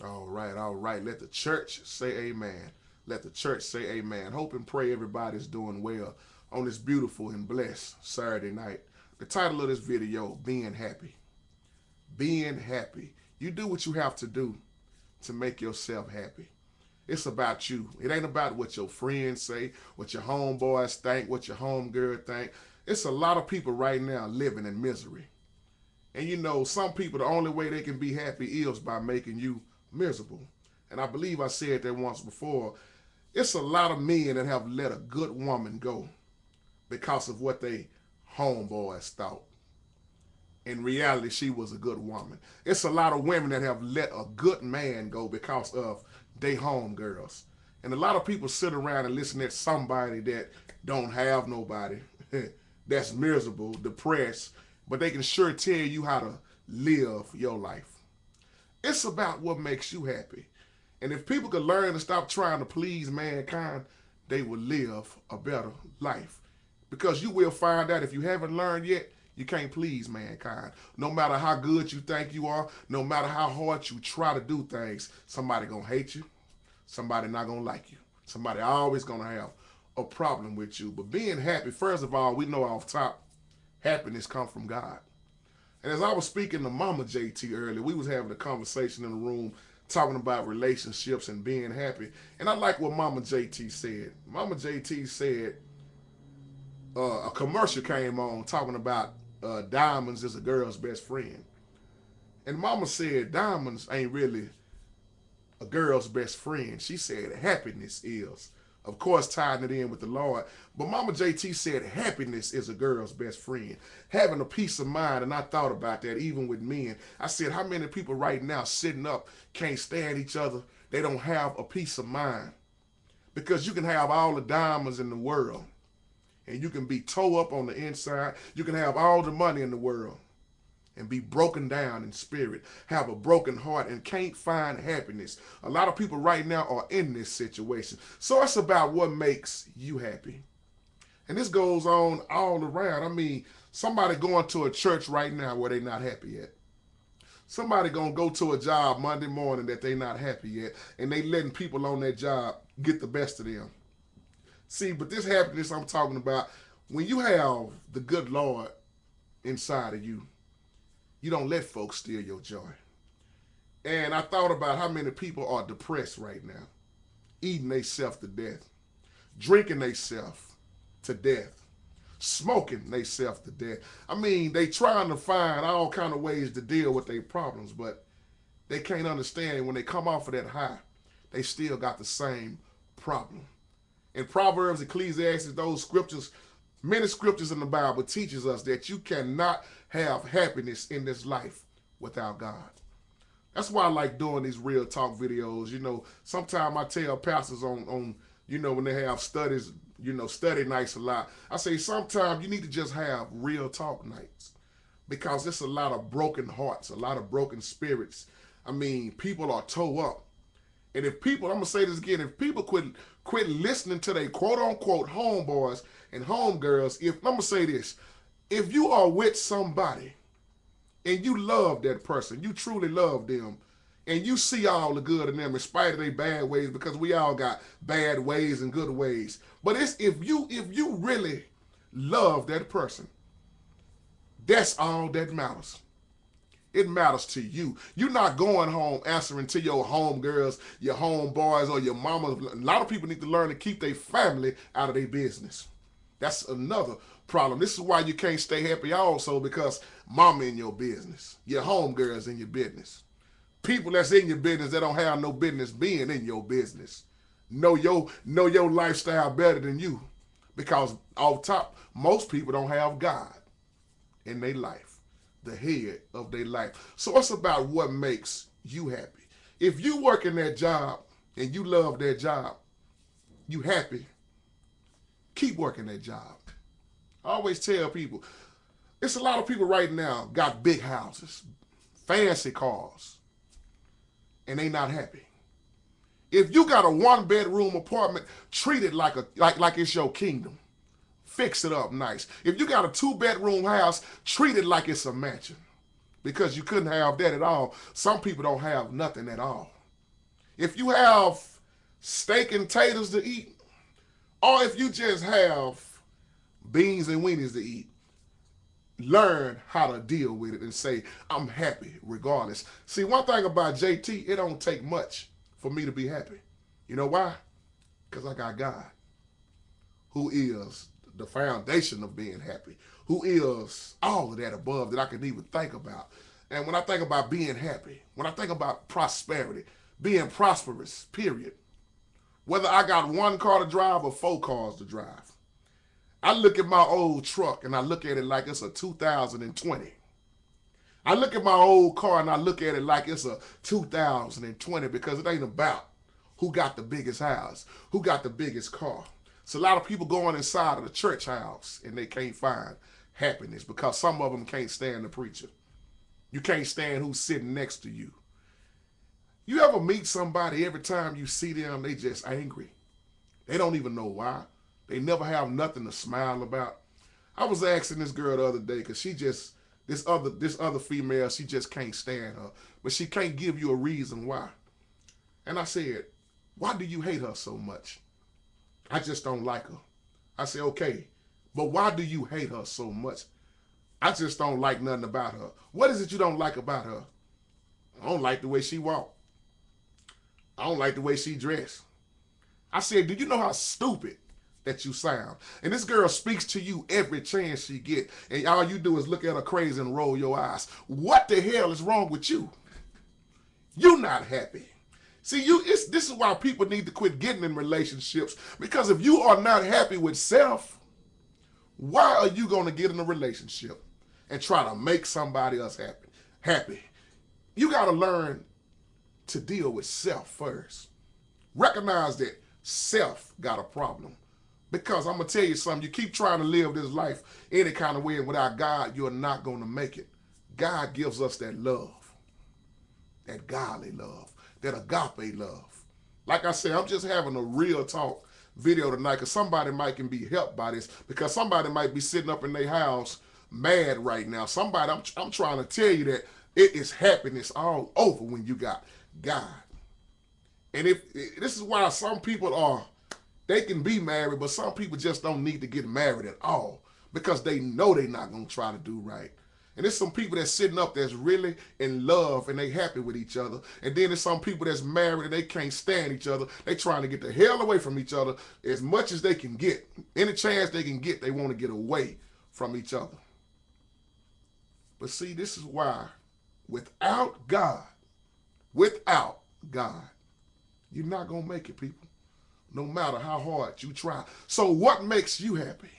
All right, all right. Let the church say amen. Let the church say amen. Hope and pray everybody's doing well on this beautiful and blessed Saturday night. The title of this video, Being Happy. Being happy. You do what you have to do to make yourself happy. It's about you. It ain't about what your friends say, what your homeboys think, what your homegirl think. It's a lot of people right now living in misery. And you know, some people, the only way they can be happy is by making you miserable. And I believe I said that once before. It's a lot of men that have let a good woman go because of what they homeboys thought. In reality, she was a good woman. It's a lot of women that have let a good man go because of they homegirls. And a lot of people sit around and listen to somebody that don't have nobody, that's miserable, depressed, but they can sure tell you how to live your life. It's about what makes you happy. And if people could learn to stop trying to please mankind, they will live a better life. Because you will find out if you haven't learned yet, you can't please mankind. No matter how good you think you are, no matter how hard you try to do things, somebody gonna hate you, somebody not gonna like you. Somebody always gonna have a problem with you. But being happy, first of all, we know off top, happiness comes from God. And as I was speaking to Mama JT earlier, we was having a conversation in the room talking about relationships and being happy. And I like what Mama JT said. Mama JT said a commercial came on talking about diamonds is a girl's best friend. And Mama said diamonds ain't really a girl's best friend. She said happiness is. Of course, tying it in with the Lord. But Mama JT said happiness is a girl's best friend. Having a peace of mind, and I thought about that even with men. I said, how many people right now sitting up can't stand each other? They don't have a peace of mind. Because you can have all the diamonds in the world, and you can be toe up on the inside. You can have all the money in the world and be broken down in spirit, have a broken heart, and can't find happiness. A lot of people right now are in this situation. So it's about what makes you happy. And this goes on all around. I mean, somebody going to a church right now where they're not happy yet. Somebody gonna go to a job Monday morning that they not happy yet, and they letting people on that job get the best of them. See, but this happiness I'm talking about, when you have the good Lord inside of you, you don't let folks steal your joy. And I thought about how many people are depressed right now, eating themselves to death, drinking themselves to death, smoking themselves to death. I mean, they trying to find all kind of ways to deal with their problems, but they can't understand when they come off of that high, they still got the same problem. In Proverbs, Ecclesiastes, those scriptures, many scriptures in the Bible teaches us that you cannot have happiness in this life without God. That's why I like doing these real talk videos. You know, sometimes I tell pastors on you know, when they have studies, you know, study nights a lot. I say sometimes you need to just have real talk nights because there's a lot of broken hearts, a lot of broken spirits. I mean, people are toe up. And if people, I'm gonna say this again, if people quit listening to their quote unquote homeboys and homegirls, if I'm gonna say this, if you are with somebody and you love that person, you truly love them, and you see all the good in them in spite of their bad ways, because we all got bad ways and good ways. But it's if you really love that person, that's all that matters. It matters to you. You're not going home answering to your homegirls, your homeboys, or your mamas. A lot of people need to learn to keep their family out of their business. That's another problem. This is why you can't stay happy also, because mama in your business, your homegirls in your business. People that's in your business that don't have no business being in your business. Know your lifestyle better than you. Because off top, most people don't have God in their life, the head of their life. So it's about what makes you happy. If you work in that job and you love that job, you happy, keep working that job. I always tell people, it's a lot of people right now got big houses, fancy cars, and they not happy. If you got a 1-bedroom apartment, treat it like it's your kingdom. Fix it up nice. If you got a 2-bedroom house, treat it like it's a mansion. Because you couldn't have that at all. Some people don't have nothing at all. If you have steak and taters to eat, or if you just have beans and weenies to eat, learn how to deal with it and say, I'm happy regardless. See, one thing about JT, it don't take much for me to be happy. You know why? Because I got God, who is the foundation of being happy, who is all of that above that I can even think about. And when I think about being happy, when I think about prosperity, being prosperous, period, whether I got one car to drive or four cars to drive, I look at my old truck and I look at it like it's a 2020. I look at my old car and I look at it like it's a 2020 because it ain't about who got the biggest house, who got the biggest car. So a lot of people going inside of the church house and they can't find happiness because some of them can't stand the preacher. You can't stand who's sitting next to you. You ever meet somebody, every time you see them, they just angry. They don't even know why. They never have nothing to smile about. I was asking this girl the other day because she just, this other female, she just can't stand her. But she can't give you a reason why. And I said, why do you hate her so much? I just don't like her. I said, okay, but why do you hate her so much? I just don't like nothing about her. What is it you don't like about her? I don't like the way she walk. I don't like the way she dressed. I said, do you know how stupid that you sound? And this girl speaks to you every chance she get, and all you do is look at her crazy and roll your eyes. What the hell is wrong with you? You not happy. See, this is why people need to quit getting in relationships, because if you are not happy with self, why are you going to get in a relationship and try to make somebody else happy? You got to learn to deal with self first. Recognize that self got a problem. Because I'm going to tell you something, you keep trying to live this life any kind of way, and without God, you're not going to make it. God gives us that love, that godly love, that agape love. Like I said, I'm just having a real talk video tonight because somebody might can be helped by this, because somebody might be sitting up in their house mad right now. Somebody, I'm trying to tell you that it is happiness all over when you got God. And if this is why some people are, they can be married, but some people just don't need to get married at all because they know they're not going to try to do right. And there's some people that's sitting up that's really in love and they happy with each other. And then there's some people that's married and they can't stand each other. They trying to get the hell away from each other as much as they can get. Any chance they can get, they want to get away from each other. But see, this is why without God, you're not going to make it, people. No matter how hard you try. So what makes you happy?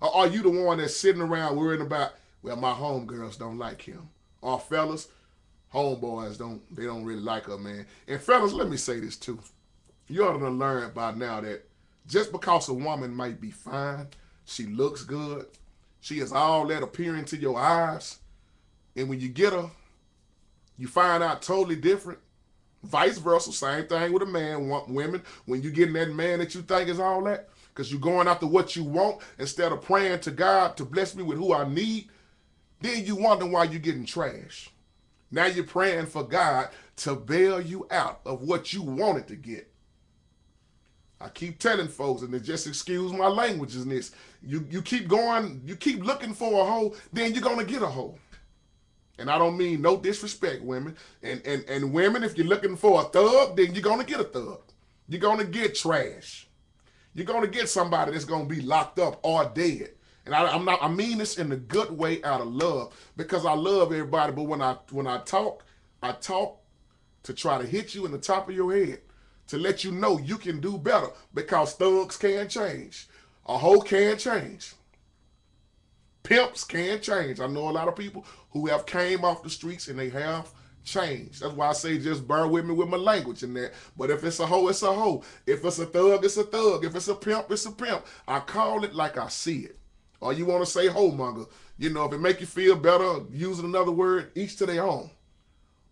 Or are you the one that's sitting around worrying about, well, my homegirls don't like him? Or fellas, homeboys don't really like her, man. And fellas, let me say this too. You ought to learn by now that just because a woman might be fine, she looks good, she is all that appearing to your eyes, and when you get her, you find out totally different. Vice versa, same thing with a man. Women, when you getting that man that you think is all that, because you're going after what you want instead of praying to God to bless me with who I need, then you wonder why you're getting trash. Now you're praying for God to bail you out of what you wanted to get. I keep telling folks, and they just excuse my language in this, you keep going, you keep looking for a hoe, then you're going to get a hoe. And I don't mean no disrespect, women. And women, if you're looking for a thug, then you're going to get a thug. You're going to get trash. You're going to get somebody that's going to be locked up or dead. And I mean this in a good way out of love, because I love everybody. But when I talk to try to hit you in the top of your head, to let you know you can do better, because thugs can change. A hoe can change. Pimps can change. I know a lot of people who have came off the streets and they have changed. That's why I say just bear with me with my language in there. But if it's a hoe, it's a hoe. If it's a thug, it's a thug. If it's a pimp, it's a pimp. I call it like I see it. Or you want to say homemonger. You know, if it make you feel better, using another word, each to their own.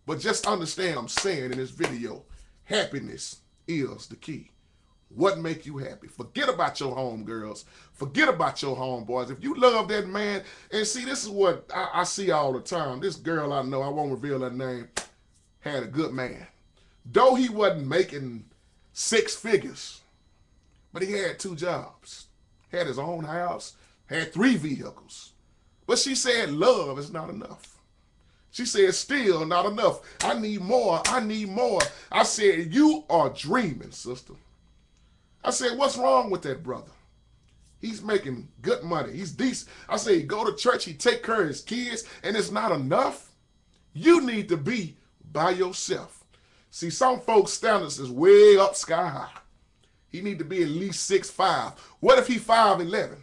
But just understand I'm saying in this video, happiness is the key. What make you happy? Forget about your homegirls. Forget about your homeboys. If you love that man, and see, this is what I see all the time. This girl I know, I won't reveal her name, had a good man. Though he wasn't making 6 figures, but he had 2 jobs, had his own house, had 3 vehicles. But she said love is not enough. She said still not enough. I need more. I need more. I said, you are dreaming, sister. I said, what's wrong with that brother? He's making good money. He's decent. I say, go to church. He take care of his kids, and it's not enough. You need to be by yourself. See, some folks' standards is way up sky high. He need to be at least 6'5". What if he 5'11"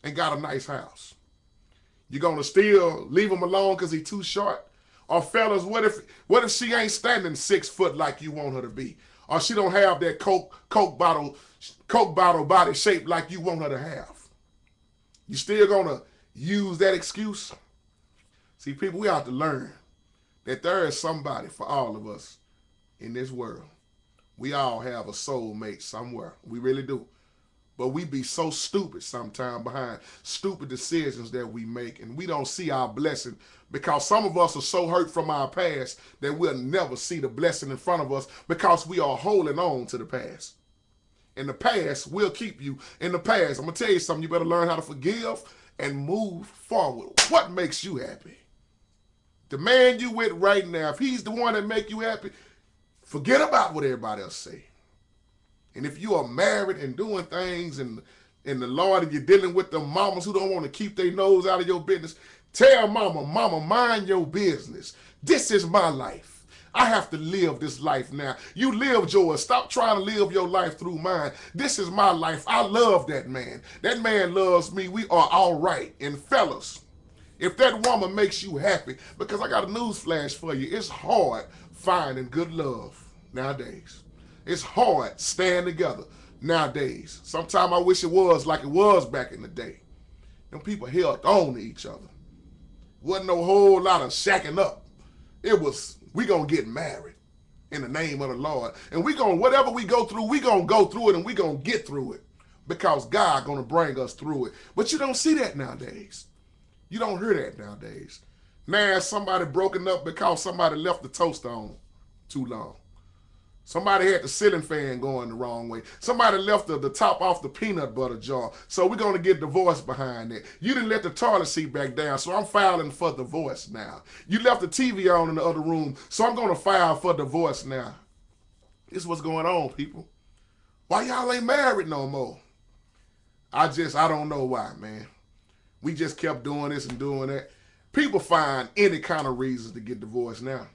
and got a nice house? You gonna still leave him alone because he too short? Or fellas, what if she ain't standing 6 foot like you want her to be? Or she don't have that Coke bottle body shape like you want her to have? You still gonna use that excuse? See, people, we have to learn that there is somebody for all of us in this world. We all have a soulmate somewhere. We really do. But we be so stupid sometimes behind stupid decisions that we make, and we don't see our blessing because some of us are so hurt from our past that we'll never see the blessing in front of us because we are holding on to the past. And the past will keep you in the past. I'm going to tell you something. You better learn how to forgive and move forward. What makes you happy? The man you with right now, if he's the one that make you happy, forget about what everybody else say. And if you are married and doing things in the Lord and you're dealing with the mamas who don't want to keep their nose out of your business, tell mama, mind your business. This is my life. I have to live this life now. You lived yours. Stop trying to live your life through mine. This is my life. I love that man. That man loves me. We are all right. And fellas, if that woman makes you happy, because I got a news flash for you, it's hard finding good love nowadays. It's hard staying together nowadays. Sometimes I wish it was like it was back in the day. Them people held on to each other. Wasn't no whole lot of shacking up. It was, we gonna get married in the name of the Lord. And we gonna, whatever we go through, we gonna go through it and we gonna get through it. Because God gonna bring us through it. But you don't see that nowadays. You don't hear that nowadays. Now somebody broken up because somebody left the toaster on too long. Somebody had the ceiling fan going the wrong way. Somebody left the top off the peanut butter jar. So we're going to get divorced behind that. You didn't let the toilet seat back down, so I'm filing for divorce now. You left the TV on in the other room, so I'm going to file for divorce now. This is what's going on, people. Why y'all ain't married no more? I don't know why, man. We just kept doing this and doing that. People find any kind of reasons to get divorced now.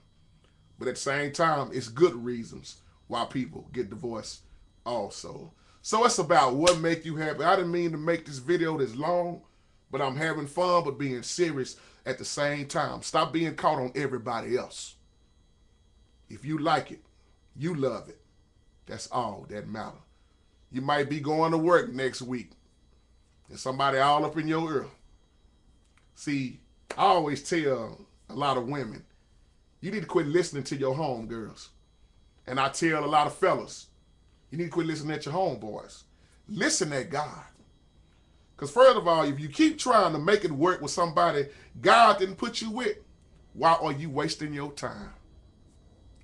But at the same time, it's good reasons why people get divorced also. So it's about what make you happy. I didn't mean to make this video this long, but I'm having fun but being serious at the same time. Stop being caught on everybody else. If you like it, you love it. That's all that matters. You might be going to work next week and somebody all up in your ear. See, I always tell a lot of women, you need to quit listening to your homegirls. And I tell a lot of fellas, you need to quit listening at your homeboys. Listen at God. Because first of all, if you keep trying to make it work with somebody God didn't put you with, why are you wasting your time?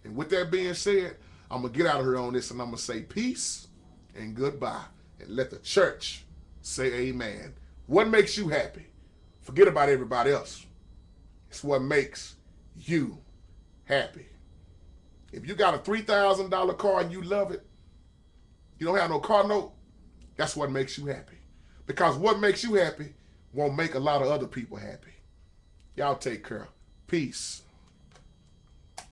And with that being said, I'm going to get out of here on this and I'm going to say peace and goodbye. And let the church say amen. What makes you happy? Forget about everybody else. It's what makes you happy. If you got a $3,000 car and you love it, you don't have no car note, that's what makes you happy. Because what makes you happy won't make a lot of other people happy. Y'all take care. Peace.